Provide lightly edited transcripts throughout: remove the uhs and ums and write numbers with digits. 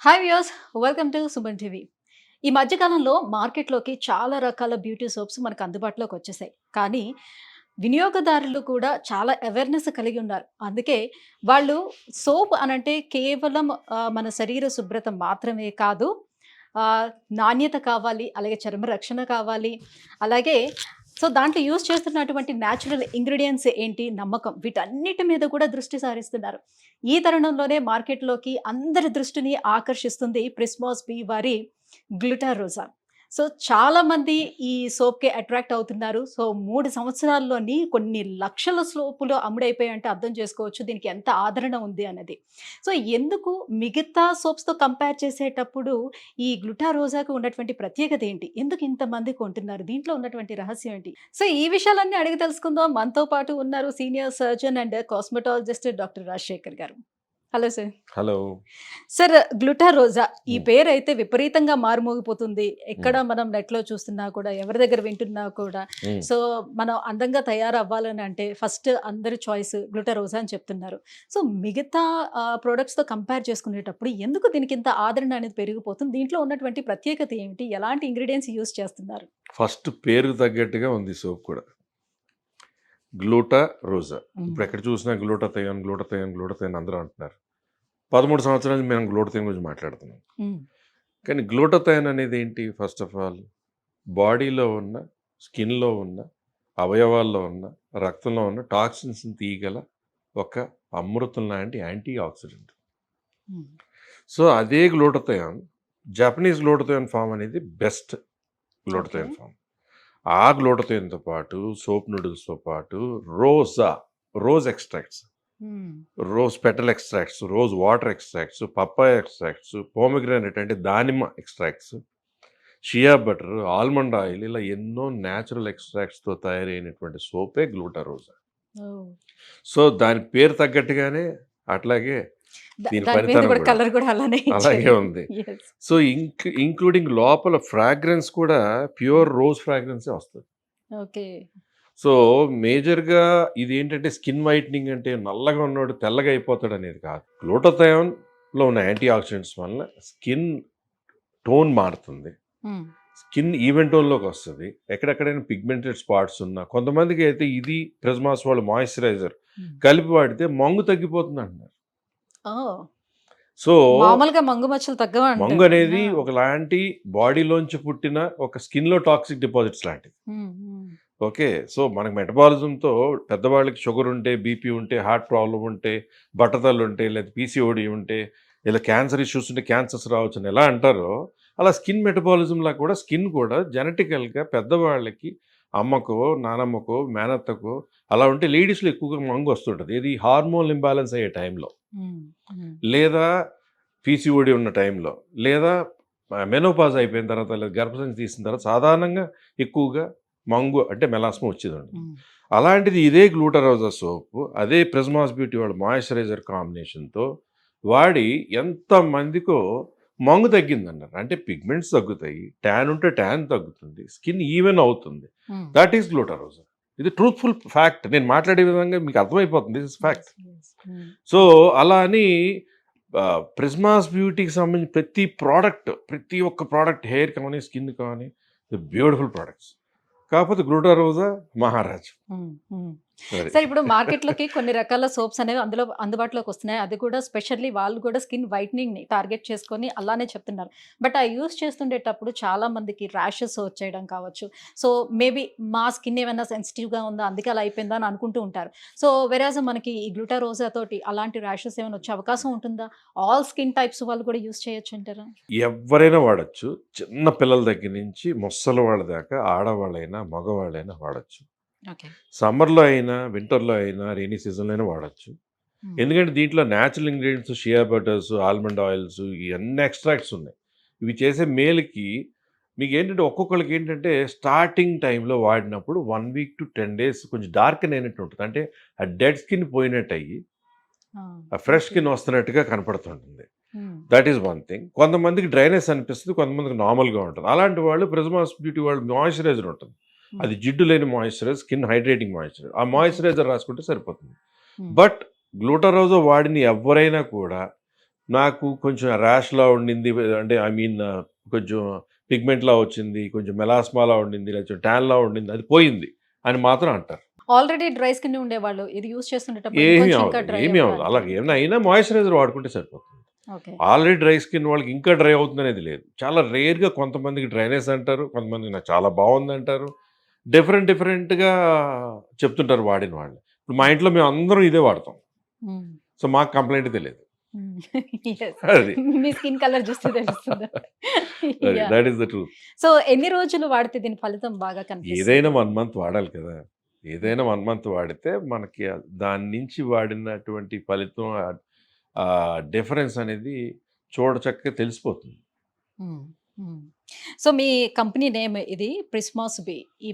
Hi viewers, welcome to Suman TV. ఈ మధ్య కాలంలో మార్కెట్‌లోకి చాలా రకాల బ్యూటీ సోప్స్ మనకు అందుబాటులోకి వచ్చేసాయి. కానీ వినియోగదారులు కూడా చాలా అవేర్‌నెస్ కలిగి ఉన్నారు. అందుకే వాళ్ళు సోప్ అనంటే కేవలం మన శరీర శుభ్రత మాత్రమే కాదు, నాణ్యత కావాలి, అలాగే చర్మ రక్షణ కావాలి, అలాగే దాంట్లో యూజ్ చేస్తున్నటువంటి న్యాచురల్ ఇంగ్రీడియెంట్స్ ఏంటి, నమ్మకం వీటన్నిటి మీద కూడా దృష్టి సారిస్తున్నారు. ఈ తరుణంలోనే మార్కెట్‌లోకి అందరి దృష్టిని ఆకర్షిస్తుంది ప్రిస్మాస్ బీ వారి గ్లూటారోసా. చాలామంది ఈ సోప్‌కి అట్రాక్ట్ అవుతున్నారు. 3 సంవత్సరాల్లోని కొన్ని లక్షల సోపులు అమ్ముడైపోయాయంటే అర్థం చేసుకోవచ్చు దీనికి ఎంత ఆదరణ ఉంది అన్నది. ఎందుకు మిగతా సోప్స్‌తో కంపేర్ చేసేటప్పుడు ఈ గ్లూటారోసాకు ఉన్నటువంటి ప్రత్యేకత ఏంటి? ఎందుకు ఇంతమంది కొంటున్నారు? దీంట్లో ఉన్నటువంటి రహస్యం ఏంటి? ఈ విషయాలన్నీ అడిగి తెలుసుకుందాం. మనతో పాటు ఉన్నారు senior surgeon and cosmetologist doctor Rajasekhar garu. Hello sir. Hello. Sir, Glutarosa ఈ హ్మ్. పేరైతే విపరీతంగా మారుమోగిపోతుంది. ఎక్కడ హ్మ్. మనం నెట్‌లో చూస్తున్నా కూడా, ఎవరి దగ్గర వింటున్నా కూడా, హ్మ్. సో మనం అందంగా తయారవ్వాలని అంటే ఫస్ట్ అందరి చాయిస్ గ్లూటారోసా అని చెప్తున్నారు. మిగతా ప్రొడక్ట్స్‌తో కంపేర్ చేసుకునేటప్పుడు ఎందుకు దీనికి ఇంత ఆదరణ అనేది పెరిగిపోతుంది? దీంట్లో ఉన్నటువంటి ప్రత్యేకత ఏమిటి? ఎలాంటి ఇంగ్రీడియెంట్స్ యూజ్ చేస్తున్నారు? ఫస్ట్ పేరుకు తగ్గట్టుగా ఉంది సోప్ కూడా. గ్లూటారోసా. హ్మ్. ఇప్పుడు ఎక్కడ చూసినా గ్లూటాథయోన్, గ్లూటాథయోన్, గ్లూటాథయోన్ అందరూ అంటున్నారు. 13 సంవత్సరాల నుంచి మేము గ్లూటాథయోన్ గురించి మాట్లాడుతున్నాం. హ్మ్. కానీ గ్లూటాథయోన్ అనేది ఏంటి? ఫస్ట్ ఆఫ్ ఆల్ బాడీలో ఉన్న, స్కిన్‌లో ఉన్న, అవయవాల్లో ఉన్న, రక్తంలో ఉన్న టాక్సిన్స్‌ని తీయగల ఒక అమృతం లాంటి యాంటీ ఆక్సిడెంట్. హ్మ్. అదే గ్లూటాథయోన్, జపనీస్ గ్లూటాథయోన్ ఫార్మ్ అనేది బెస్ట్ ఓకే. Glutathione form. ఆ గ్లూటాథయోన్‌తో పాటు సోప్ నూడిల్స్‌తో పాటు rose extracts, hmm. Rose petal extracts, rose water extracts, papaya extracts, pomegranate అంటే దానిమ్మ extracts, shea butter, almond oil ఇలా ఎన్నో న్యాచురల్ ఎక్స్ట్రాక్ట్స్‌తో తయారైనటువంటి సోపే గ్లూటారోసా. ఓహ్! దాని పేరు తగ్గట్టుగానే అట్లాగే దీని దాని మీద పనితనం కూడా కూడా కలర్ కూడా అలానే అలాగే ఇచ్చారు. ఉంది. యెస్. ఇంక్లూడింగ్ లోపల ఫ్రాగ్రెన్స్ కూడా ప్యూర్ రోజ్ ఫ్రాగ్రెన్సే వస్తది. ఓకే. సో, మేజర్‌గా ఇదేంటంటే స్కిన్ వైట్నింగ్ అంటే నల్లగా ఉన్నోడు తెల్లగా అయిపోతాడనేది కాదు. గ్లూటాథయోన్‌లో ఉన్న యాంటీ ఆక్సిడెంట్స్ వలన స్కిన్ టోన్ మారుతుంది. హ్మ్. స్కిన్ ఈవెన్ టోన్‌లోకి వస్తది. ఎక్కడెక్కడైనా పిగ్మెంటెడ్ స్పాట్స్ ఉన్నా కొంతమందికి అయితే ఇది ప్రిజ్మాస్ వాళ్ళ మాయిశ్చరైజర్ హ్మ్. కలిపి వాడితే మంగు తగ్గిపోతుందంటున్నారు. ఓహ్! సో, మామూలుగా మంగు మచ్చలు తగ్గవా మంగు అంటారు. అనేది ఆ! ఒకలాంటి బాడీలోంచి పుట్టిన ఒక స్కిన్‌లో టాక్సిక్ డిపాజిట్స్ లాంటిది. హ్మ్. హ్మ్. ఓకే. మనకు మెటబాలిజంతో పెద్దవాళ్ళకి షుగర్ ఉంటే, బీపీ ఉంటే, హార్ట్ ప్రాబ్లమ్ ఉంటే, బట్టతలు ఉంటే, లేదా పీసీఓడీ ఉంటే, ఇలా క్యాన్సర్ ఇష్యూస్ ఉంటే క్యాన్సర్స్ రావచ్చని ఎలా అంటారో, అలా స్కిన్ మెటబాలిజంలా కూడా స్కిన్ కూడా జెనెటికల్‌గా పెద్దవాళ్ళకి అమ్మకో, నానమ్మకో, మేనత్తకో అలా ఉంటే లేడీస్‌లో ఎక్కువగా మంగు వస్తుంటది. ఏది హార్మోన్ ఇంబాలెన్స్ అయ్యే టైంలో. హ్మ్. హ్మ్. లేదా పీసీఓడీ ఉన్న టైంలో, లేదా మెనోపాజ్ అయిపోయిన తర్వాత, లేదా గర్భసంచి తీసిన తర్వాత సాధారణంగా ఎక్కువగా మంగు అంటే మెలాస్మా వచ్చేదండి. హ్మ్. అలాంటిది ఇదే గ్లూటారోసా సోపు, అదే ప్రిజ్మాస్ బ్యూటీ వాళ్ళ మాయిశ్చరైజర్ కాంబినేషన్‌తో వాడి ఎంతమందికో మంగు తగ్గిందన్నారు. అంటే పిగ్మెంట్స్ తగ్గుతాయి, ట్యాన్ ఉంటే ట్యాన్ తగ్గుతుంది, స్కిన్ ఈవెన్ అవుతుంది. హ్మ్. That is Glutarosa. ఇది ట్రూత్‌ఫుల్ ఫ్యాక్ట్. నేను మాట్లాడే విధంగా మీకు అర్థమైపోతుంది. This is fact. Yes. Yes. Hmm. అలా అని ప్రిజ్మాస్ బ్యూటీకి సంబంధించిన ప్రతి ఒక్క ప్రోడక్ట్ హెయిర్ కానీ, స్కిన్ కానీ బ్యూటిఫుల్ ప్రొడక్ట్స్. కాకపోతే గ్లూటారోసా మహారాజ్. హ్మ్. హ్మ్. అది. ఇప్పుడు మార్కెట్‌లోకి కొన్ని రకాల సోప్స్ అనేవి అందులో అందుబాటులోకి వస్తున్నాయి. అది కూడా స్పెషల్లీ వాళ్ళు కూడా స్కిన్ వైట్నింగ్‌ని టార్గెట్ చేసుకొని అలానే చెప్తున్నారు. బట్ ఆ యూజ్ చేస్తుండేటప్పుడు చాలా మందికి ర్యాషెస్ వచ్చేయడం కావచ్చు. మేబీ మా స్కిన్ ఏమైనా సెన్సిటివ్‌గా ఉందా, అందుకే అలా అయిపోయిందా అని అనుకుంటూ ఉంటారు. వెరాజ్ మనకి ఈ గ్లూటారోసా తోటి అలాంటి ర్యాషెస్ ఏమైనా వచ్చే అవకాశం ఉంటుందా? ఆల్ స్కిన్ టైప్స్ వాళ్ళు కూడా యూజ్ చేయొచ్చంటారా? ఎవ్వరైనా వాడొచ్చు. చిన్న పిల్లల దగ్గర నుంచి ముసలి వాళ్ళ దాకా ఆడవాళ్ళైనా, మగవాళ్ళైనా వాడొచ్చు. ఓకే. సమ్మర్‌లో అయినా, వింటర్‌లో అయినా, రెయినీ సీజన్‌లో అయినా వాడొచ్చు. హ్మ్. ఎందుకంటే దీంట్లో న్యాచురల్ ఇంగ్రీడియెంట్స్ షియా బటర్స్, ఆల్మండ్ ఆయిల్స్ ఇయన్నీ ఎక్స్‌ట్రాక్ట్స్ ఉన్నాయి. ఇవి చేసే మేలుకి మీకేంటంటే ఒక్కొక్కళ్ళకి ఏంటంటే స్టార్టింగ్ టైంలో వాడినప్పుడు 1 వీక్ టు 10 డేస్ కొంచెం డార్కెన్ అయినట్టు ఉంటుంది. అంటే ఆ డెడ్ స్కిన్ పోయినట్టయ్యి, ఆ! ఆ ఫ్రెష్ ఓకే. స్కిన్ వస్తున్నట్టుగా కనపడుతుంటుంది. హ్మ్. That is one thing. కొంతమందికి డ్రైనెస్ అనిపిస్తది. కొంతమందికి నార్మల్‌గా ఉంటది. అలాంటి వాళ్ళు ప్రిజ్మాస్ బ్యూటీ వాళ్ళు మాయిశ్చరైజర్ ఉంటుంది. హ్మ్. అది జిడ్డు లేని మాయిశ్చరైజర్, స్కిన్ హైడ్రేటింగ్ మాయిశ్చరైజర్. ఆ ఓకే. మాయిశ్చరైజర్ రాసుకుంటే సరిపోతుంది. హ్మ్. బట్ గ్లూటారోసా వాడిన ఎవ్వరైనా కూడా నాకు కొంచెం ర్యాష్‌లా ఉండింది. అంటే ఐ మీన్ కొంచెం పిగ్మెంట్‌లా వచ్చింది. కొంచెం మెలాస్మాలా ఉండింది. లేకపోతే టాన్‌లా ఉండింది. అది పోయింది అని మాత్రం అంటారు. ఆల్రెడీ డ్రై స్కిన్ ఉండేవాళ్ళు. ఇది యూజ్ చేస్తునేటప్పుడు ఏమీ ఇంకొంచెం ఇంకా అవ్వదు. డ్రై ఏమీ అవ్వదు. అవ్వడానికి. అలాగ ఏమైనా అయినా మాయిశ్చరైజర్ వాడుకుంటే సరిపోతుంది. ఓకే. ఆల్రెడీ డ్రై స్కిన్ వాళ్ళకి ఇంకా డ్రై అవుతుందనేది లేదు. చాలా రేర్‌గా కొంతమందికి డ్రైనెస్ అంటారు. కొంతమందికి నాకు చాలా బావుందంటారు. డిఫరెంట్‌గా చెప్తుంటారు వాడిన వాళ్ళు. ఇప్పుడు మా ఇంట్లో మేమందరం ఇదే వాడతాం. హ్మ్. సో, మాకు కంప్లెయింట్ తెలీదు. హ్మ్. యెస్. అది. మీ స్కిన్ కలర్ చూస్తే తెలుస్తది. అది. Yeah! That is the truth. So, ఎన్ని రోజులు వాడితే దీని ఫలితం బాగా ఏదైనా కనిపిస్తుంది? 1 మంత్ వాడాలి కదా! ఏదైనా 1 మంత్ వాడితే మనకి దాని నుంచి వాడినటువంటి ఫలితం డిఫరెన్స్ అనేది చూడచక్కగా తెలిసిపోతుంది. హ్మ్. హ్మ్. సో, మీ కంపెనీ నేమ్ ఇది ప్రిస్మాస్ బీ. ఈ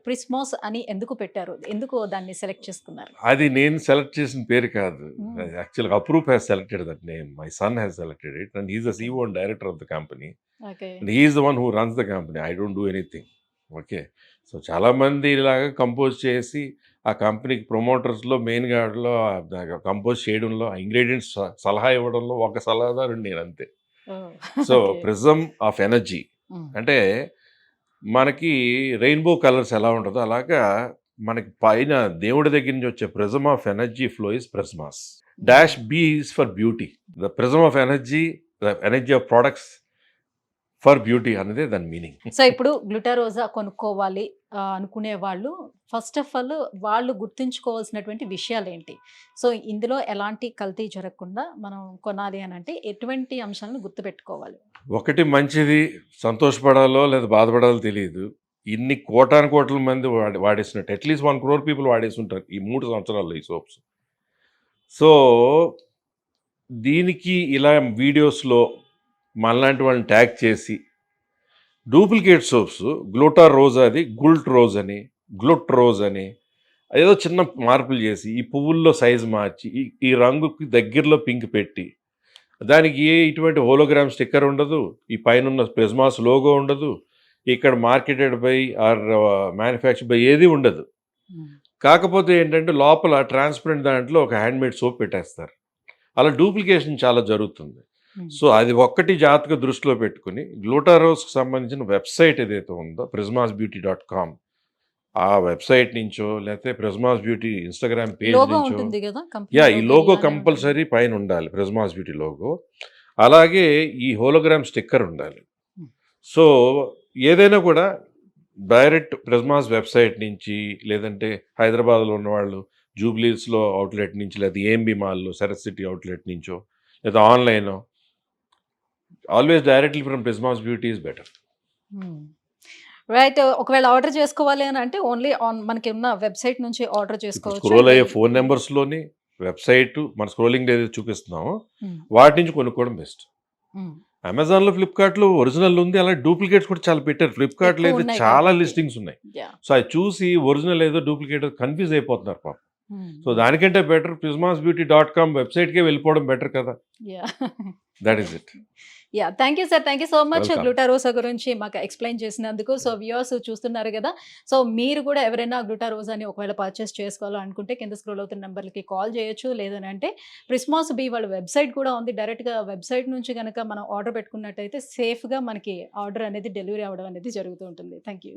ప్రిస్మాస్ అని ఎందుకు పెట్టారు? ఎందుకు దాన్ని సెలెక్ట్ చేసుకున్నారు? అది నేను సెలెక్ట్ చేసిన పేరు కాదు. హ్మ్. అది యాక్చువల్‌గా Aproop has selected that name. My son has selected it and he is the okay. CEO and director of the company. Okay. And he is the one who runs the company. I don't do anything. Okay. So, చాలామంది ఇలాగా compose చేసి ఆ కంపెనీకి ప్రమోటర్స్‌లో మెయిన్‌గా ఆటిలో compose చేయడంలో, ఆ ingredients సలహా ఇవ్వడంలో ఒక సలహాదారుడిని నేనంతే. Oh! So, okay. Prism of energy hmm. అంటే మనకి రెయిన్‌బో కలర్స్ ఎలా ఉంటదో అలాగా మనకి పైన దేవుడి దగ్గర నుంచి వచ్చే prism of energy flow is Prismas. Dash hmm. B is for beauty. The prism of energy, the energy of products for beauty అన్నదే దాని మీనింగ్. సో, ఇప్పుడు గ్లూటారోజా కొనుక్కోవాలి అనుకునే వాళ్ళు ఫస్ట్ ఆఫ్ ఆల్ వాళ్ళు గుర్తుంచుకోవాల్సినటువంటి విషయాలేంటి? సో, ఇందులో ఎలాంటి కల్తీ జరగకుండా మనం కొనాలి అనంటే ఎటువంటి అంశాలను గుర్తుపెట్టుకోవాలి? ఒకటి మంచిది సంతోషపడాలో లేదా బాధపడాలో తెలీదు. ఇన్ని కోటాను కోట్ల మంది వాడేసినట్టు అట్‌లీస్ట్ 1,00,00,000 పీపుల్ వాడేసుంటారు ఈ 3 సంవత్సరాల్లో ఈ సోప్స్. సో, దీనికి ఇలా వీడియోస్‌లో మనలాంటి వాళ్ళని ట్యాగ్ చేసి డూప్లికేట్ సోప్స్ గ్లూటార్ రోజ్ అది గుల్ట్ రోజ్ అని, గ్లుట్ రోజ్ అని ఏదో చిన్న మార్పులు చేసి ఈ పువ్వుల్లో సైజ్ మార్చి ఈ రంగుకి దగ్గరలో పింక్ పెట్టి దానికి ఇటువంటి హోలోగ్రామ్ స్టిక్కర్ ఉండదు. ఈ పైనున్న ప్రిజ్మాస్ లోగో ఉండదు. ఇక్కడ marketed by or manufactured by ఏది ఉండదు. హ్మ్. కాకపోతే ఏంటంటే లోపల ట్రాన్స్పరెంట్ దాంట్లో ఒక హ్యాండ్‌మేడ్ సోప్ పెట్టేస్తారు. అలా డూప్లికేషన్ చాలా జరుగుతుంది. హ్మ్. సో, అది ఒక్కటి జాగ్రత్తగా దృష్టిలో పెట్టుకొని గ్లూటారోస్‌కి సంబంధించిన వెబ్‌సైట్ ఏదైతే ఉందో prismasbeauty.com ఆ వెబ్‌సైట్ నుంచో లేకపోతే Prismas beauty Instagram page logo నుంచో ఉంటుంది గదా! Company yeah! ఈ లోగో లోగో ఇలానే ఉంటుంది. కంపల్సరీ పైనుండాలి. Prismas beauty logo. అలాగే ఈ హోలోగ్రామ్ స్టిక్కర్ ఉండాలి. హ్మ్. సో, ఏదైనా కూడా డైరెక్ట్ ప్రిజ్మాస్ వెబ్‌సైట్ నుంచి లేదంటే హైదరాబాద్‌లో ఉన్నవాళ్ళు జూబ్లీహిల్స్‌లో అవుట్‌లెట్ నుంచి లేదా ఏఎంబీ మాల్‌లో సరత్ సిటీ అవుట్‌లెట్ నుంచో లేదా ఆన్‌లైనో always directly from Prismas beauty is better. Hmm. Right. ఒకవేళ ఆర్డర్ చేసుకోవాలి అని అంటే ఓన్లీ మనకి ఉన్న వెబ్‌సైట్ నుంచి ఆర్డర్ ఇప్పుడు చేసుకోవచ్చు. స్క్రోల్ అయ్యే లేదు. ఫోన్ నంబర్స్‌లోని వెబ్‌సైట్ మన స్క్రోలింగ్ ఏదైతే చూపిస్తున్నామో హ్మ్. వాటి నుంచి కొనుక్కోవడం బెస్ట్. హ్మ్. అమెజాన్‌లో, ఫ్లిప్‌కార్ట్‌లో ఒరిజినల్ ఉంది. అలాగే డూప్లికేట్స్ కూడా చాలా పెట్టారు. ఫ్లిప్‌కార్ట్‌లో ఎక్కువ అయితే ఉన్నాయి చాలా కాబట్టి. లిస్టింగ్స్ ఉన్నాయి. యాహ్! సో, అది చూసి ఒరిజినల్ ఏదో డూప్లికేట్ కన్‌ఫ్యూజ్ అయిపోతున్నారు పాపం. హ్మ్. సో, దానికంటే బెటర్ prismasbeauty.com వెబ్‌సైట్‌కే వెళ్ళిపోవడం బెటర్ కదా! Yeah! That is it. Yeah! Thank you sir. Thank you so much welcome. గ్లూటారోసా గురించి మాకు ఎక్స్‌ప్లెయిన్ చేసినందుకు. సో, వ్యూవర్స్ చూస్తున్నారు గదా! సో, మీరు గూడా ఎవరైనా గ్లూటారోసాని ఒకవేళ పర్చేస్ చేసుకోవాలనుకుంటే కింద స్క్రోల్ అవుతున్న నంబర్‌లకి కాల్ చేయొచ్చు. లేదనంటే ప్రిస్మాస్ బీ వాళ్ళ వెబ్‌సైట్ కూడా ఉంది. డైరెక్ట్‌గా వెబ్‌సైట్ నుంచి గనక మనం ఆర్డర్ పెట్టుకున్నట్టయితే సేఫ్‌గా మనకి ఆర్డర్ అనేది డెలివరీ అవ్వడం అనేది జరుగుతూ ఉంటుంది. Thank you.